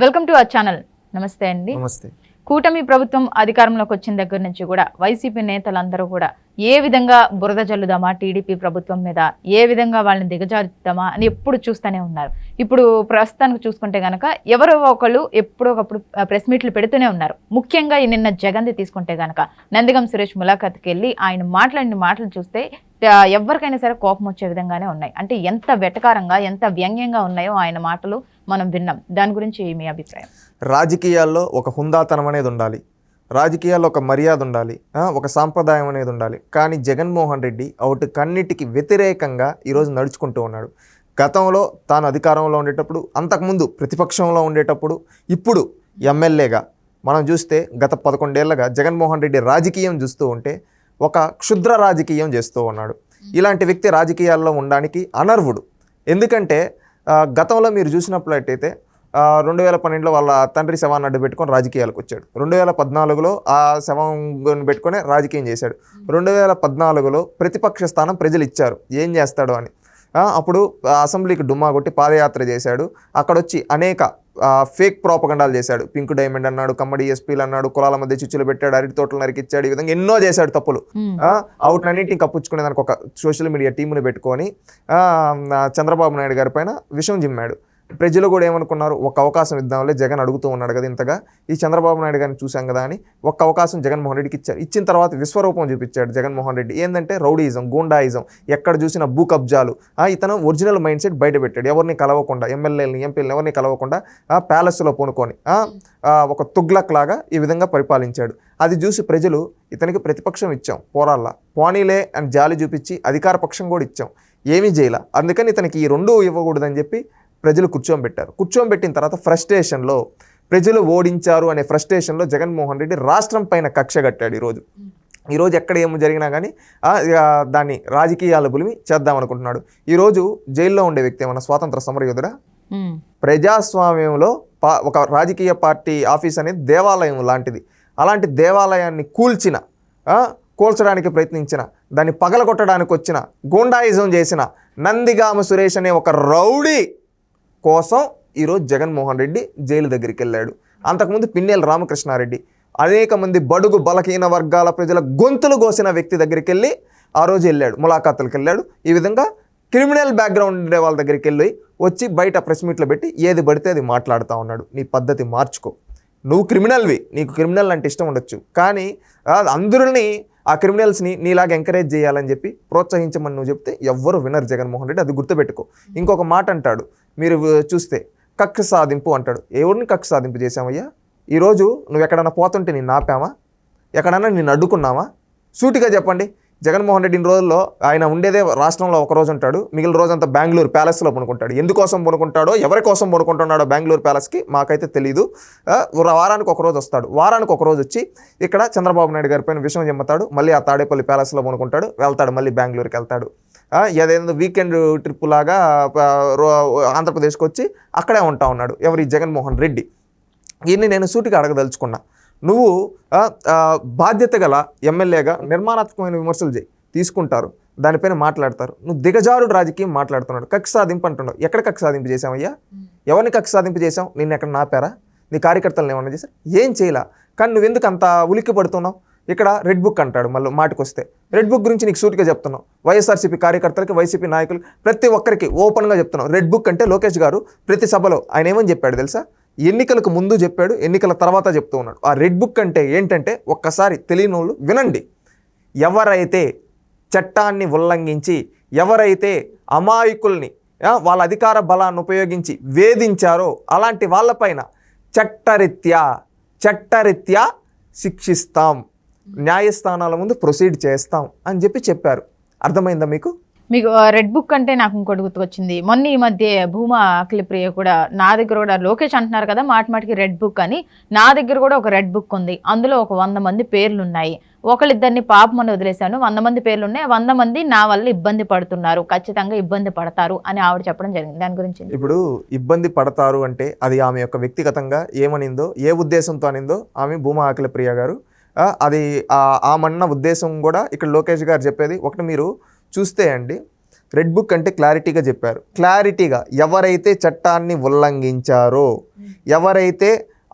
Welcome to our channel. నమస్తే అండి. నమస్తే. కూటమి ప్రభుత్వం అధికారంలోకి వచ్చిన దగ్గర నుంచి కూడా వైసీపీ నేతలందరూ కూడా ఏ విధంగా బురద జల్లుదామా టీడీపీ ప్రభుత్వం మీద, ఏ విధంగా వాళ్ళని దిగజారుద్దామా అని ఎప్పుడు చూస్తూనే ఉన్నారు. ఇప్పుడు ప్రస్తుతానికి చూసుకుంటే కనుక ఎవరో ఒకళ్ళు ఎప్పుడో ఒకప్పుడు ప్రెస్ మీట్లు పెడుతూనే ఉన్నారు. ముఖ్యంగా నిన్న జగన్ది తీసుకుంటే కనుక నందిగం సురేష్ ములాఖత్కి వెళ్ళి ఆయన మాట్లాడిన మాటలు చూస్తే ఎవరికైనా సరే కోపం వచ్చే విధంగానే ఉన్నాయి. అంటే ఎంత వెటకారంగా, ఎంత వ్యంగ్యంగా ఉన్నాయో ఆయన మాటలు మనం విన్నాం. దాని గురించి మీ అభిప్రాయం? రాజకీయాల్లో ఒక హుందాతనం అనేది ఉండాలి, రాజకీయాల్లో ఒక మర్యాద ఉండాలి, ఒక సాంప్రదాయం అనేది ఉండాలి. కానీ జగన్మోహన్ రెడ్డి కన్నిటికి వ్యతిరేకంగా ఈరోజు నడుచుకుంటూ ఉన్నాడు. గతంలో తాను అధికారంలో ఉండేటప్పుడు, అంతకుముందు ప్రతిపక్షంలో ఉండేటప్పుడు, ఇప్పుడు ఎమ్మెల్యేగా మనం చూస్తే గత 11 ఏళ్లుగా జగన్మోహన్ రెడ్డి రాజకీయం చూస్తూ ఉంటే ఒక క్షుద్ర రాజకీయం చేస్తూ ఉన్నాడు. ఇలాంటి వ్యక్తి రాజకీయాల్లో ఉండడానికి అనర్హుడు. ఎందుకంటే గతంలో మీరు చూసినట్లయితే 2012లో వాళ్ళ తండ్రి శవాన్ని అడ్డు పెట్టుకొని రాజకీయాలకు వచ్చాడు. 2014లో ఆ శవం పెట్టుకొని రాజకీయం చేశాడు. 2014లో ప్రతిపక్ష స్థానం ప్రజలు ఇచ్చారు, ఏం చేస్తాడు అని. అప్పుడు అసెంబ్లీకి డుమ్మా కొట్టి పాదయాత్ర చేశాడు. అక్కడొచ్చి అనేక ఫేక్ ప్రోపగండాలు చేశాడు. పింక్ డైమండ్ అన్నాడు, కమ్మడి ఎస్పీలు అన్నాడు, కులాల మధ్య చిచ్చులు పెట్టాడు, అరటి తోటలు నరికిచ్చాడు. ఈ విధంగా ఎన్నో చేశాడు తప్పులు. అవుట్లన్నింటిని కప్పించుకునే దానికి ఒక సోషల్ మీడియా టీముని పెట్టుకొని చంద్రబాబు నాయుడు గారి పైన విషం జిమ్మాడు. ప్రజలు కూడా ఏమనుకున్నారు, ఒక అవకాశం ఇద్దాంలే, జగన్ అడుగుతూ ఉన్నాడు కదా ఇంతగా, ఈ చంద్రబాబు నాయుడు గారిని చూసాం కదా అని ఒక్క అవకాశం జగన్మోహన్ రెడ్డికి ఇచ్చారు. ఇచ్చిన తర్వాత విశ్వరూపం చూపించాడు జగన్మోహన్ రెడ్డి. ఏంటంటే రౌడీయిజం, గూండాయిజం, ఎక్కడ చూసిన భూ కబ్జాలు. ఇతను ఒరిజినల్ మైండ్ సెట్ బయట పెట్టాడు. ఎవరిని కలవకుండా, ఎమ్మెల్యేలని ఎంపీలని ఎవరిని కలవకుండా ప్యాలెస్లో పూనుకొని ఒక తుగ్లక్ లాగా ఈ విధంగా పరిపాలించాడు. అది చూసి ప్రజలు ఇతనికి ప్రతిపక్షం ఇచ్చాం, పోరాళ్ళ పోనీలే అని జాలి చూపించి అధికార పక్షం కూడా ఇచ్చాం, ఏమీ చేయాల. అందుకని ఇతనికి ఈ రెండూ ఇవ్వకూడదని చెప్పి ప్రజలు కూర్చోబెట్టారు. కూర్చోబెట్టిన తర్వాత ఫ్రస్ట్రేషన్లో, ప్రజలు ఓడించారు అనే ఫ్రస్ట్రేషన్లో జగన్మోహన్ రెడ్డి రాష్ట్రం పైన కక్ష కట్టాడు. ఈరోజు ఎక్కడ ఏమో జరిగినా కానీ దాన్ని రాజకీయాల బులిమి చేద్దామనుకుంటున్నాడు. ఈరోజు జైల్లో ఉండే వ్యక్తి ఏమన్నా స్వాతంత్ర సమరయోధుడా? ప్రజాస్వామ్యంలో ఒక రాజకీయ పార్టీ ఆఫీస్ అనేది దేవాలయం లాంటిది. అలాంటి దేవాలయాన్ని కూల్చడానికి ప్రయత్నించిన, దాన్ని పగలగొట్టడానికి వచ్చిన, గూండాయిజం చేసిన నందిగామ సురేష్ అనే ఒక రౌడీ కోసం ఈరోజు జగన్మోహన్ రెడ్డి జైలు దగ్గరికి వెళ్ళాడు. అంతకుముందు పిన్నెల రామకృష్ణారెడ్డి అనేక మంది బడుగు బలహీన వర్గాల ప్రజల గొంతులు కోసిన వ్యక్తి దగ్గరికి వెళ్ళి ఆ రోజు వెళ్ళాడు, ములాఖాతులకు వెళ్ళాడు. ఈ విధంగా క్రిమినల్ బ్యాక్గ్రౌండ్ ఉండే వాళ్ళ దగ్గరికి వెళ్ళి వచ్చి బయట ప్రెస్ మీట్లో పెట్టి ఏది పడితే అది మాట్లాడుతూ ఉన్నాడు. నీ పద్ధతి మార్చుకో, నువ్వు క్రిమినల్వి, నీకు క్రిమినల్ అంటే ఇష్టం ఉండొచ్చు, కానీ అందరినీ ఆ క్రిమినల్స్ని నీలాగా ఎంకరేజ్ చేయాలని చెప్పి ప్రోత్సహించమని నువ్వు చెప్తే ఎవ్వరు వినరు జగన్మోహన్ రెడ్డి. అది గుర్తుపెట్టుకో. ఇంకొక మాట అంటాడు, మీరు చూస్తే కక్ష సాధింపు అంటాడు. ఎవరిని కక్ష సాధింపు చేసామయ్యా? ఈరోజు నువ్వు ఎక్కడన్నా పోతుంటే నిన్ను ఆపామా? ఎక్కడన్నా నిన్ను అడ్డుకున్నావా? సూటిగా చెప్పండి. జగన్మోహన్ రెడ్డి ఇన్ని రోజుల్లో ఆయన ఉండేదే రాష్ట్రంలో ఒక రోజు ఉంటాడు, మిగిలిన రోజంతా బెంగళూరు ప్యాలెస్లో పనుకుంటాడు. ఎందుకోసం పనుకుంటాడో, ఎవరి కోసం పనుకుంటున్నాడో బెంగళూరు ప్యాలెస్కి మాకైతే తెలియదు. వారానికి ఒక రోజు వస్తాడు, వారానికి ఒక రోజు వచ్చి ఇక్కడ చంద్రబాబు నాయుడు గారి పైన విషయం చెమ్ముతాడు, మళ్ళీ ఆ తాడేపల్లి ప్యాలెస్లో పనుకుంటాడు, వెళ్తాడు, మళ్ళీ బెంగళూరుకి వెళ్తాడు. ఏదైనా వీకెండ్ ట్రిప్ లాగా ఆంధ్రప్రదేశ్కి వచ్చి అక్కడే ఉంటా ఉన్నాడు ఎవరి జగన్మోహన్ రెడ్డి. ఈయన్ని నేను సూటిగా అడగదలుచుకున్నా, నువ్వు బాధ్యత గల ఎమ్మెల్యేగా నిర్మాణాత్మకమైన విమర్శలు తీసుకుంటారు, దానిపైన మాట్లాడతారు. నువ్వు దిగజారుడు రాజకీయం మాట్లాడుతున్నాడు, కక్ష సాధింపు అంటున్నావు. ఎక్కడ కక్ష సాధింపు చేసావయ్యా? ఎవరిని కక్ష సాధింపు చేసావు? నిన్ను ఎక్కడ నాపారా? నీ కార్యకర్తలను ఏమన్నా చేశారు? ఏం చేయలా. కానీ నువ్వెందుకు అంత ఉలిక్కి పడుతున్నావు? ఇక్కడ రెడ్ బుక్ అంటాడు, మళ్ళీ మాటకు వస్తే రెడ్ బుక్ గురించి నీకు సూటిగా చెప్తున్నావు. వైఎస్ఆర్సీపీ కార్యకర్తలకి, వైసీపీ నాయకులు, ప్రతి ఒక్కరికి ఓపెన్గా చెప్తున్నావు. రెడ్ బుక్ అంటే లోకేష్ గారు ప్రతి సభలో ఆయన ఏమని చెప్పాడు తెలుసా? ఎన్నికలకు ముందు చెప్పాడు, ఎన్నికల తర్వాత చెప్తూ ఉన్నాడు. ఆ రెడ్ బుక్ అంటే ఏంటంటే ఒక్కసారి తెలియని వాళ్ళు వినండి. ఎవరైతే చట్టాన్ని ఉల్లంఘించి, ఎవరైతే అమాయకుల్ని వాళ్ళ అధికార బలాన్ని ఉపయోగించి వేధించారో అలాంటి వాళ్ళపైన చట్టరీత్యా శిక్షిస్తాం, న్యాయస్థానాల ముందు ప్రొసీడ్ చేస్తాం అని చెప్పారు. అర్థమైందా మీకు? మీకు రెడ్ బుక్ అంటే నాకు ఇంకోటి గుర్తుకొచ్చింది. మొన్న ఈ మధ్య భూమా అఖిలప్రియ కూడా నా దగ్గర కూడా, లోకేష్ అంటున్నారు కదా మాటికి రెడ్ బుక్ అని, నా దగ్గర కూడా ఒక రెడ్ బుక్ ఉంది. అందులో ఒక 100 మంది పేర్లు ఉన్నాయి. ఒకళ్ళిద్దరిని పాపమని వదిలేశాను, 100 మంది పేర్లు ఉన్నాయి. 100 మంది నా వల్ల ఇబ్బంది పడుతున్నారు, ఖచ్చితంగా ఇబ్బంది పడతారు అని ఆవిడ చెప్పడం జరిగింది. దాని గురించి ఇప్పుడు ఇబ్బంది పడతారు అంటే అది ఆమె యొక్క వ్యక్తిగతంగా ఏమనిందో, ఏ ఉద్దేశంతో అనిందో ఆమె భూమా అఖిలప్రియ గారు, అది ఆమన్న ఉద్దేశం కూడా ఇక్కడ లోకేష్ గారు చెప్పేది ఒకటి. మీరు చూస్తే అండి, రెడ్ బుక్ అంటే క్లారిటీగా చెప్పారు. క్లారిటీగా ఎవరైతే చట్టాన్ని ఉల్లంఘించారో, ఎవరైతే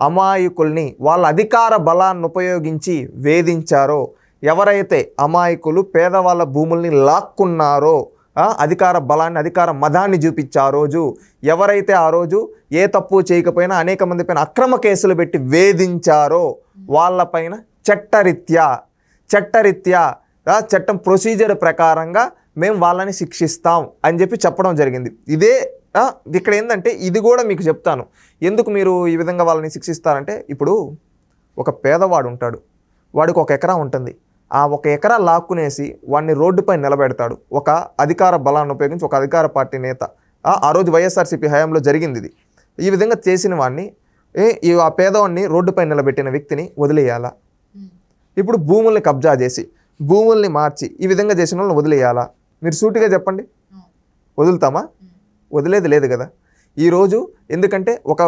అమాయకుల్ని వాళ్ళ అధికార బలాన్ని ఉపయోగించి వేధించారో, ఎవరైతే అమాయకులు పేదవాళ్ళ భూముల్ని లాక్కున్నారో, అధికార బలాన్ని అధికార మదాన్ని చూపించే ఆ రోజు, ఎవరైతే ఆ రోజు ఏ తప్పు చేయకపోయినా అనేక మంది పైన అక్రమ కేసులు పెట్టి వేధించారో వాళ్ళపైన చట్టరీత్యా చట్టం ప్రొసీజర్ ప్రకారంగా మేము వాళ్ళని శిక్షిస్తాం అని చెప్పి చెప్పడం జరిగింది. ఇదే ఇక్కడ ఏంటంటే ఇది కూడా మీకు చెప్తాను ఎందుకు మీరు ఈ విధంగా వాళ్ళని శిక్షిస్తారంటే, ఇప్పుడు ఒక పేదవాడు ఉంటాడు, వాడికి 1 ఎకరా ఉంటుంది. ఆ 1 ఎకరా లాక్కునేసి వాడిని రోడ్డుపై నిలబెడతాడు ఒక అధికార బలాన్ని ఉపయోగించి, ఒక అధికార పార్టీ నేత. ఆ రోజు వైఎస్ఆర్సీపీ హయాంలో జరిగింది ఇది. ఈ విధంగా చేసిన వాడిని ఆ పేదవాడిని రోడ్డుపై నిలబెట్టిన వ్యక్తిని వదిలేయాలా? ఇప్పుడు భూముల్ని కబ్జా చేసి భూముల్ని మార్చి ఈ విధంగా చేసిన వాళ్ళని వదిలేయాలా? మీరు సూటిగా చెప్పండి, వదులుతామా? వదిలేది లేదు కదా. ఈరోజు ఎందుకంటే ఒక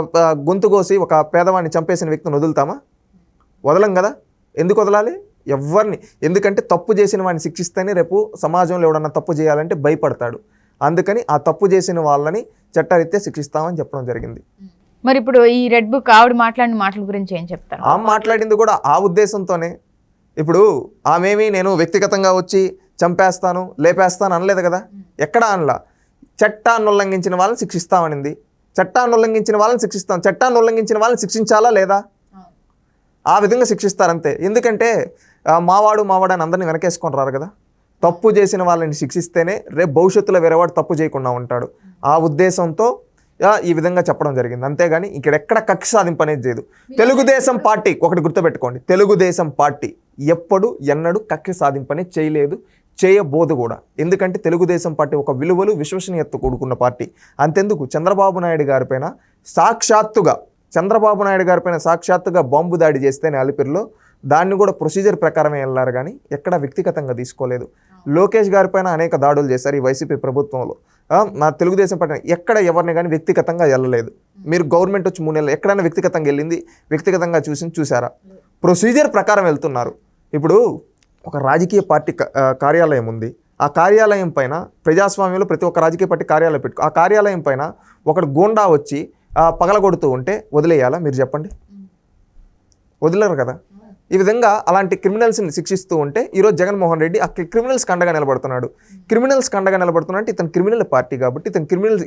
గొంతు కోసి ఒక పేదవాడిని చంపేసిన వ్యక్తిని వదులుతామా? వదలం కదా. ఎందుకు వదలాలి? ఎవరిని? ఎందుకంటే తప్పు చేసిన వాడిని శిక్షిస్తేనే రేపు సమాజంలో ఎవడన్నా తప్పు చేయాలంటే భయపడతాడు. అందుకని ఆ తప్పు చేసిన వాళ్ళని చట్టరీత్యా శిక్షిస్తామని చెప్పడం జరిగింది. మరి ఇప్పుడు ఈ రెడ్ బుక్ ఆవిడ మాట్లాడిన మాటల గురించి ఏం చెప్తారు? ఆమె మాట్లాడింది కూడా ఆ ఉద్దేశంతోనే. ఇప్పుడు ఆమెమి నేను వ్యక్తిగతంగా వచ్చి చంపేస్తాను లేపేస్తాను అనలేదు కదా. ఎక్కడా అనలా. చట్టాన్ని ఉల్లంఘించిన వాళ్ళని శిక్షిస్తామనింది. చట్టాన్ని ఉల్లంఘించిన వాళ్ళని శిక్షిస్తాం. చట్టాన్ని ఉల్లంఘించిన వాళ్ళని శిక్షించాలా లేదా? ఆ విధంగా శిక్షిస్తారంతే. ఎందుకంటే మావాడు అని అందరినీ వెనకేసుకొని రారు కదా. తప్పు చేసిన వాళ్ళని శిక్షిస్తేనే రేపు భవిష్యత్తులో వేరేవాడు తప్పు చేయకుండా ఉంటాడు. ఆ ఉద్దేశంతో ఈ విధంగా చెప్పడం జరిగింది. అంతేగాని ఇక్కడ ఎక్కడ కక్ష సాధింపు అనేది చేయదు. తెలుగుదేశం పార్టీ ఒకటి గుర్తుపెట్టుకోండి, తెలుగుదేశం పార్టీ ఎన్నడూ కక్ష సాధింపు అనేది చేయలేదు, చేయబోదు కూడా. ఎందుకంటే తెలుగుదేశం పార్టీ ఒక విలువలు విశ్వసనీయత కూడుకున్న పార్టీ. అంతెందుకు చంద్రబాబు నాయుడు గారిపైన సాక్షాత్తుగా బాంబు దాడి చేస్తేనే అలిపిరిలో దాన్ని కూడా ప్రొసీజర్ ప్రకారమే వెళ్ళారు కానీ ఎక్కడ వ్యక్తిగతంగా తీసుకోలేదు. లోకేష్ గారిపైన అనేక దాడులు చేశారు ఈ వైసీపీ ప్రభుత్వంలో. మా తెలుగుదేశం పార్టీ ఎక్కడ ఎవరిని కానీ వ్యక్తిగతంగా వెళ్ళలేదు. మీరు గవర్నమెంట్ వచ్చి 3 నెలలు ఎక్కడైనా వ్యక్తిగతంగా వెళ్ళింది, వ్యక్తిగతంగా చూసారా? ప్రొసీజర్ ప్రకారం వెళ్తున్నారు. ఇప్పుడు ఒక రాజకీయ పార్టీ కార్యాలయం ఉంది. ఆ కార్యాలయం పైన ప్రజాస్వామ్యంలో ప్రతి ఒక్క రాజకీయ పార్టీ కార్యాలయం ఆ కార్యాలయం పైన ఒకడు గూండా వచ్చి పగలగొడుతూ ఉంటే వదిలేయాలా? మీరు చెప్పండి. వదిలేరు కదా. ఈ విధంగా అలాంటి క్రిమినల్స్ని శిక్షిస్తూ ఉంటే ఈరోజు జగన్మోహన్ రెడ్డి ఆ క్రిమినల్స్కి అండగా నిలబడుతున్నాడు. క్రిమినల్స్కి అండగా నిలబడుతున్నాడు ఇతను క్రిమినల్ పార్టీ కాబట్టి,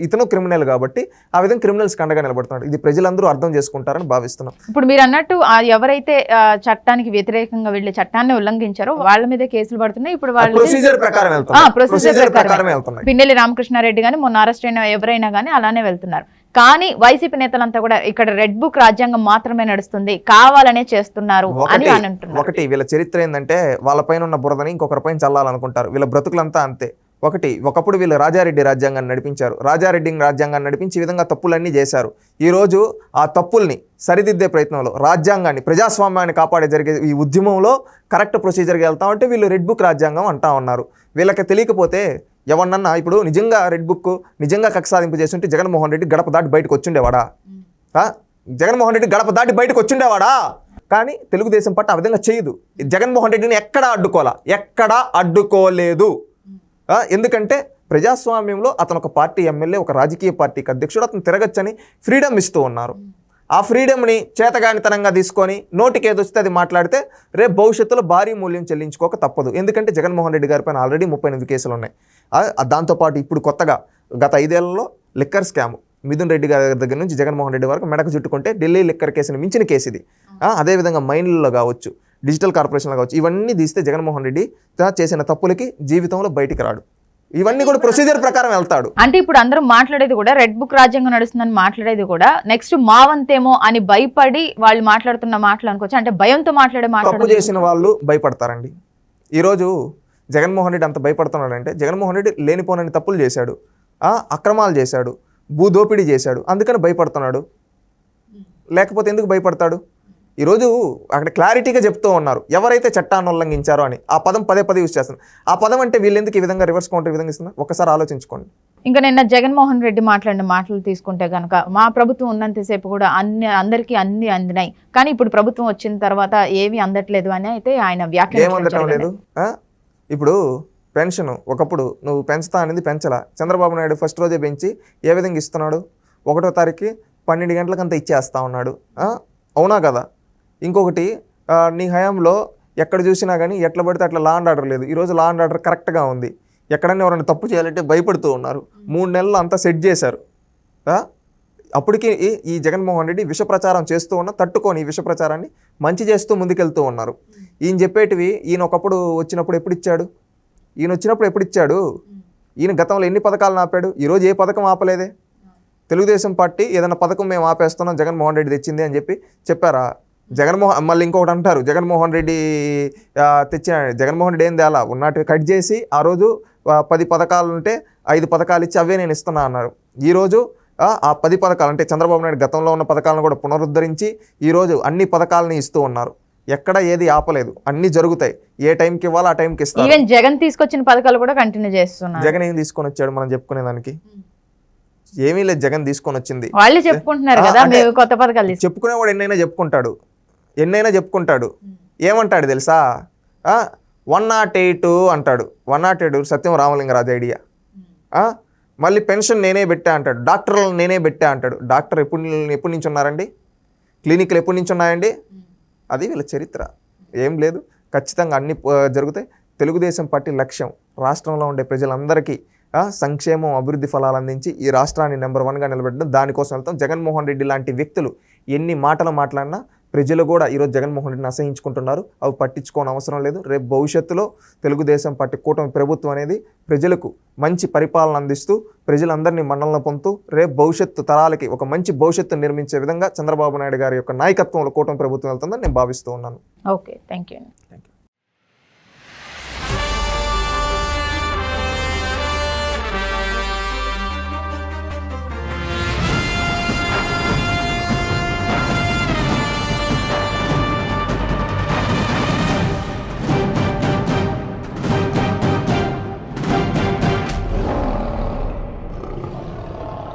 ఇతను క్రిమినల్ కాబట్టి ఆ విధంగా క్రిమినల్స్కి అండగా నిలబడుతున్నాడు. ఇది ప్రజలందరూ అర్థం చేసుకుంటారని భావిస్తున్నాం. ఇప్పుడు మీరు అన్నట్టు ఎవరైతే చట్టానికి వ్యతిరేకంగా వెళ్ళి చట్టాన్ని ఉల్లంఘించారో వాళ్ళ మీద కేసులు పడుతున్నాయి. ఇప్పుడు వాళ్ళు ప్రొసీజర్ ప్రకారం వెళ్తున్నారు. పిన్నెల్లి రామకృష్ణారెడ్డి కానీ మొన్న అరెస్ట్ అయిన ఎవరైనా కానీ అలానే వెళ్తున్నారు. కానీ వైసీపీ నేతలంతా కూడా ఇక్కడ రెడ్ బుక్ రాజ్యాంగం మాత్రమే నడుస్తుంది, కావాలనే చేస్తున్నారు అని అంటున్నారు. ఒకటి వీళ్ళ చరిత్ర ఏంటంటే వాళ్ళపైన ఉన్న బురదని ఇంకొకరిపైన చల్లాలనుకుంటారు. వీళ్ళ బ్రతుకులంతా అంతే. ఒకప్పుడు వీళ్ళు రాజారెడ్డి రాజ్యాంగాన్ని నడిపించారు. రాజ్యాంగాన్ని నడిపించి ఈ విధంగా తప్పులన్నీ చేశారు. ఈరోజు ఆ తప్పుల్ని సరిదిద్దే ప్రయత్నంలో రాజ్యాంగాన్ని, ప్రజాస్వామ్యాన్ని కాపాడే జరిగే ఈ ఉద్యమంలో కరెక్ట్ ప్రొసీజర్కి వెళ్తామంటే వీళ్ళు రెడ్ బుక్ రాజ్యాంగం అంటా ఉన్నారు. వీళ్ళకి తెలియకపోతే ఎవరినన్నా ఇప్పుడు నిజంగా రెడ్ బుక్ నిజంగా కక్ష సాధింపు చేస్తుంటే జగన్మోహన్ రెడ్డి గడప దాటి బయటకు వచ్చిండేవాడా? కానీ తెలుగుదేశం పార్టీ ఆ విధంగా చేయదు. జగన్మోహన్ రెడ్డిని ఎక్కడా అడ్డుకోలేదు. ఎందుకంటే ప్రజాస్వామ్యంలో అతను ఒక పార్టీ ఎమ్మెల్యే, ఒక రాజకీయ పార్టీకి అధ్యక్షుడు, అతను తిరగచ్చని ఫ్రీడమ్ ఇస్తూ ఉన్నారు. ఆ ఫ్రీడమ్ని చేతగానితనంగా తీసుకొని నోటికి ఏదొస్తే అది మాట్లాడితే రేపు భవిష్యత్తులో భారీ మూల్యం చెల్లించుకోక తప్పదు. ఎందుకంటే జగన్మోహన్ రెడ్డి గారి పైన ఆల్రెడీ 38 కేసులు ఉన్నాయి. దాంతోపాటు ఇప్పుడు కొత్తగా గత 5 ఏళ్లలో లిక్కర్ స్కామ్ మిథున్ రెడ్డి గారి దగ్గర నుంచి జగన్మోహన్ రెడ్డి వరకు మెడకు చుట్టుకుంటే ఢిల్లీ లిక్కర్ కేసుని మించిన కేసు ఇది. అదేవిధంగా మైన్లలో కావచ్చు, డిజిటల్ కార్పొరేషన్లో కావచ్చు, ఇవన్నీ తీస్తే జగన్మోహన్ రెడ్డి చేసిన తప్పులకి జీవితంలో బయటికి రాడు. ఇవన్నీ కూడా ప్రొసీజర్ ప్రకారం వెళ్తాడు. అంటే ఇప్పుడు అందరూ మాట్లాడేది కూడా రెడ్ బుక్ రాజ్యాంగం నడుస్తుందని మాట్లాడేది కూడా నెక్స్ట్ మా వంతేమో అని భయపడి వాళ్ళు మాట్లాడుతున్న మాటలు అనుకోవచ్చు. అంటే భయంతో తప్పు చేసిన వాళ్ళు భయపడతారండి. ఈరోజు జగన్మోహన్ రెడ్డి అంత భయపడుతున్నాడంటే జగన్మోహన్ రెడ్డి లేనిపోనని తప్పులు చేశాడు, అక్రమాలు చేశాడు, భూదోపిడీ చేశాడు, అందుకని భయపడుతున్నాడు. లేకపోతే ఎందుకు భయపడతాడు? ఈరోజు అక్కడ క్లారిటీగా చెప్తూ ఉన్నారు ఎవరైతే చట్టాన్ని ఉల్లంఘించారో అని. ఆ పదం పదే యూజ్ చేస్తున్నారు. ఆ పదం అంటే వీళ్ళు ఎందుకు ఈ విధంగా రివర్స్ కౌంటర్ ఈ విధంగా ఇస్తున్నారు? ఒకసారి ఆలోచించుకోండి. ఇంకా నిన్న జగన్మోహన్ రెడ్డి మాట్లాడిన మాటలు తీసుకుంటే కనుక మా ప్రభుత్వం ఉన్నంతసేపు కూడా అందరికీ అన్ని అందినాయి, కానీ ఇప్పుడు ప్రభుత్వం వచ్చిన తర్వాత ఏవి అందట్లేదు అని అయితే ఆయన వ్యాఖ్యానం. ఏమందటం లేదు? ఇప్పుడు పెన్షన్ ఒకప్పుడు నువ్వు పెంచుతా అనేది పెంచలా. చంద్రబాబు నాయుడు ఫస్ట్ రోజే పెంచి ఏ విధంగా ఇస్తున్నాడు? 1వ తారీఖు 12 గంటలకంతా ఇచ్చేస్తా ఉన్నాడు. అవునా కదా? ఇంకొకటి నీ హయాంలో ఎక్కడ చూసినా కానీ ఎట్లా పడితే అట్లా లా అండ్ ఆర్డర్ లేదు. ఈరోజు లా అండ్ ఆర్డర్ కరెక్ట్గా ఉంది. ఎక్కడన్నా ఎవరైనా తప్పు చేయాలంటే భయపడుతూ ఉన్నారు. 3 నెలలు అంతా సెట్ చేశారు. అప్పటికి ఈ జగన్మోహన్ రెడ్డి విష ప్రచారం చేస్తూ తట్టుకొని ఈ విష ప్రచారాన్ని మంచి చేస్తూ ముందుకెళ్తూ ఉన్నారు. ఈయన చెప్పేటివి ఈయన ఒకప్పుడు వచ్చినప్పుడు ఎప్పుడు ఇచ్చాడు? ఈయన వచ్చినప్పుడు ఎప్పుడు ఇచ్చాడు? ఈయన గతంలో ఎన్ని పథకాలను ఆపాడు? ఈరోజు ఏ పథకం ఆపలేదే. తెలుగుదేశం పార్టీ ఏదైనా పథకం మేము ఆపేస్తున్నాం జగన్మోహన్ రెడ్డి తెచ్చింది అని చెప్పారా? మళ్ళీ ఇంకొకటి అంటారు జగన్మోహన్ రెడ్డి తెచ్చిన. జగన్మోహన్ రెడ్డి ఏం తేలా, ఉన్నట్టు కట్ చేసి ఆ రోజు 10 పథకాలు ఉంటే 5 పథకాలు ఇచ్చి అవే నేను ఇస్తున్నా అన్నారు. ఈరోజు ఆ 10 పథకాలు అంటే చంద్రబాబు నాయుడు గతంలో ఉన్న పథకాలను కూడా పునరుద్ధరించి ఈరోజు అన్ని పథకాలని ఇస్తూ ఉన్నారు. ఎక్కడ ఏది ఆపలేదు, అన్ని జరుగుతాయి. ఏ టైంకి ఇవ్వాలో ఆ టైంకి ఇస్తారు. ఈవెన్ జగన్ తీసుకొచ్చిన పథకాలు కూడా కంటిన్యూ చేస్తున్నారు. జగన్ ఏం తీసుకొని వచ్చాడు మనం చెప్పుకునే దానికి? ఏమీ లేదు. జగన్ తీసుకొని వచ్చింది వాళ్ళే చెప్పుకుంటున్నారు కదా, మేము కొత్త పథకాలు చెప్పుకునేవాడు ఎన్నైనా చెప్పుకుంటాడు. ఏమంటాడు తెలుసా? 108 అంటాడు. 108 సత్యం రామలింగరాజు ఐడియా. మళ్ళీ పెన్షన్ నేనే పెట్టా అంటాడు. డాక్టర్లను నేనే పెట్టా అంటాడు. డాక్టర్ ఎప్పటి నుంచి ఉన్నారండి? క్లినిక్లు ఎప్పటి నుంచి ఉన్నాయండి? అది వీళ్ళ చరిత్ర. ఏం లేదు, ఖచ్చితంగా అన్ని జరుగుతాయి. తెలుగుదేశం పార్టీ లక్ష్యం రాష్ట్రంలో ఉండే ప్రజలందరికీ సంక్షేమం, అభివృద్ధి ఫలాలు అందించి ఈ రాష్ట్రాన్ని నెంబర్ 1గా నిలబెట్టడం. దానికోసం వెళ్తాం. జగన్మోహన్ రెడ్డి లాంటి వ్యక్తులు ఎన్ని మాటలు మాట్లాడినా ప్రజలు కూడా ఈరోజు జగన్మోహన్ రెడ్డిని అసహించుకుంటున్నారు. అవి పట్టించుకోని అవసరం లేదు. రేపు భవిష్యత్తులో తెలుగుదేశం పార్టీ కూటమి ప్రభుత్వం అనేది ప్రజలకు మంచి పరిపాలన అందిస్తూ ప్రజలందరినీ మన్నలను పొందుతూ రేపు భవిష్యత్తు తరాలకి ఒక మంచి భవిష్యత్తు నిర్మించే విధంగా చంద్రబాబు నాయుడు గారి యొక్క నాయకత్వంలో కూటమి ప్రభుత్వం వెళ్తుందని నేను భావిస్తూ ఉన్నాను. Okay, thank you.